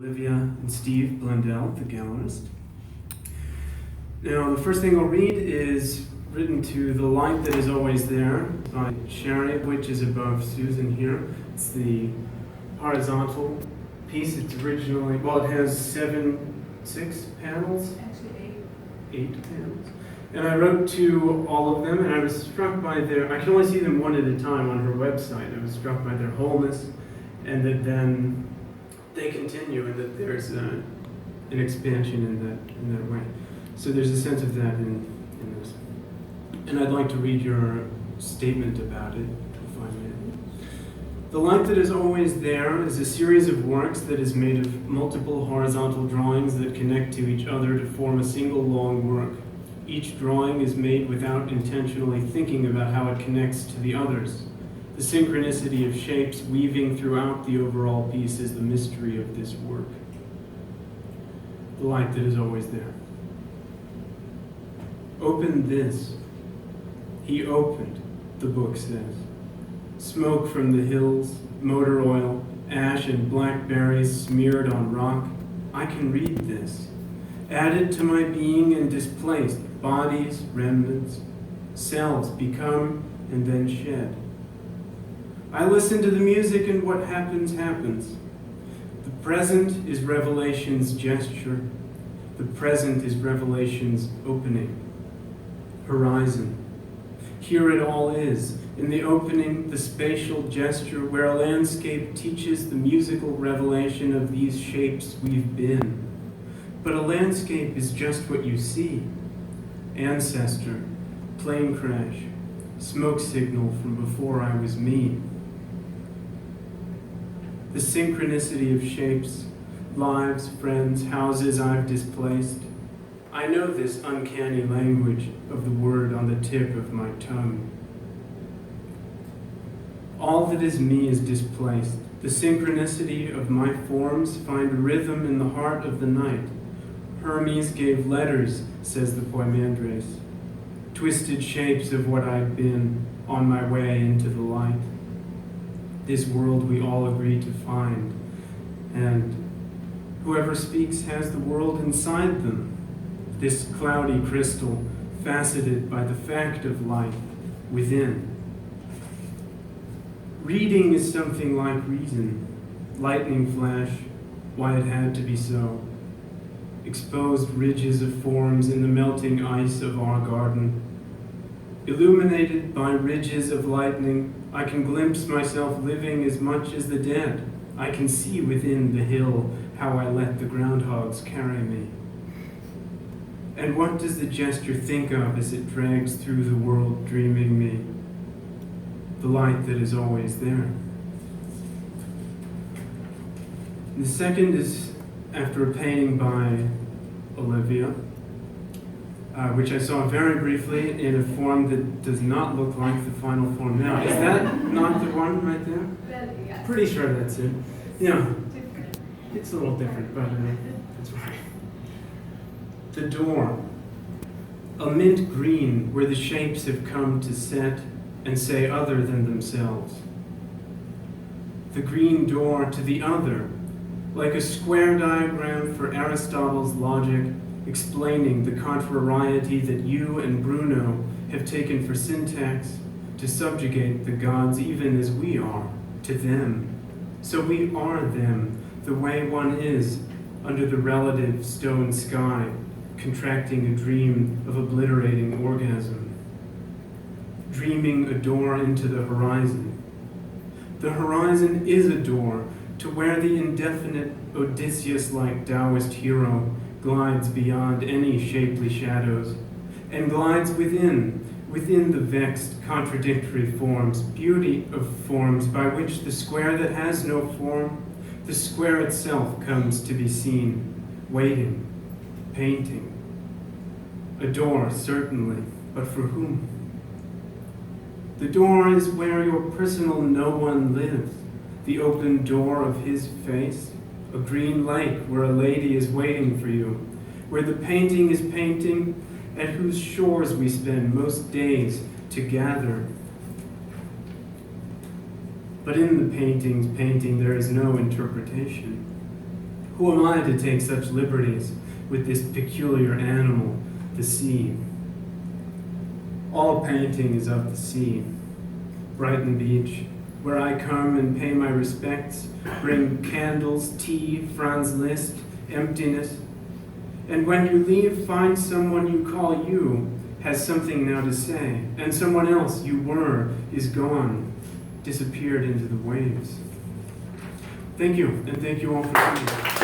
Olivia and Steve Blundell, the gallerist. Now, the first thing I'll read is written to The Light That Is Always There by Sherry, which is above Susan here. It's the horizontal piece. It's originally, well, it has six panels? Actually, 8 panels. And I wrote to all of them, and I was struck by I can only see them one at a time on her website. I was struck by their wholeness, and that then they continue, and that there's an expansion in that way. So there's a sense of that in this. And I'd like to read your statement about it, if I may. The Light That Is Always There is a series of works that is made of multiple horizontal drawings that connect to each other to form a single long work. Each drawing is made without intentionally thinking about how it connects to the others. The synchronicity of shapes weaving throughout the overall piece is the mystery of this work. The light that is always there. Open this. He opened, the book says. Smoke from the hills, motor oil, ash and blackberries smeared on rock. I can read this. Added to my being and displaced, bodies, remnants, selves become and then shed. I listen to the music and what happens, happens. The present is revelation's gesture. The present is revelation's opening. Horizon. Here it all is, in the opening, the spatial gesture where a landscape teaches the musical revelation of these shapes we've been. But a landscape is just what you see. Ancestor, plane crash, smoke signal from before I was me. The synchronicity of shapes, lives, friends, houses I've displaced. I know this uncanny language of the word on the tip of my tongue. All that is me is displaced. The synchronicity of my forms find rhythm in the heart of the night. Hermes gave letters, says the Poimandres, twisted shapes of what I've been on my way into the light. This world we all agree to find, and whoever speaks has the world inside them, this cloudy crystal faceted by the fact of life within. Reading is something like reason, lightning flash, why it had to be so. Exposed ridges of forms in the melting ice of our garden. Illuminated by ridges of lightning, I can glimpse myself living as much as the dead. I can see within the hill how I let the groundhogs carry me. And what does the gesture think of as it drags through the world dreaming me? The light that is always there. The second is after a painting by Olivia, which I saw very briefly in a form that does not look like the final form now. Is that not the one right there? yes. Pretty sure that's it. Yeah, Different. it's a little different, but that's right. The door, a mint green where the shapes have come to set and say other than themselves. The green door to the other, like a square diagram for Aristotle's logic, explaining the contrariety that you and Bruno have taken for syntax to subjugate the gods even as we are to them. So we are them, the way one is, under the relative stone sky, contracting a dream of obliterating orgasm. Dreaming a door into the horizon. The horizon is a door to where the indefinite Odysseus-like Taoist hero glides beyond any shapely shadows, and glides within the vexed, contradictory forms, beauty of forms by which the square that has no form, the square itself comes to be seen, waiting, painting. A door, certainly, but for whom? The door is where your personal no one lives, the open door of his face, a green lake where a lady is waiting for you, where the painting is painting, at whose shores we spend most days to gather. But in the painting's painting there is no interpretation. Who am I to take such liberties with this peculiar animal, the sea? All painting is of the sea. Brighton Beach, where I come and pay my respects, bring candles, tea, Franz Liszt, emptiness. And when you leave, find someone you call you has something now to say, and someone else you were is gone, disappeared into the waves. Thank you, and thank you all for coming.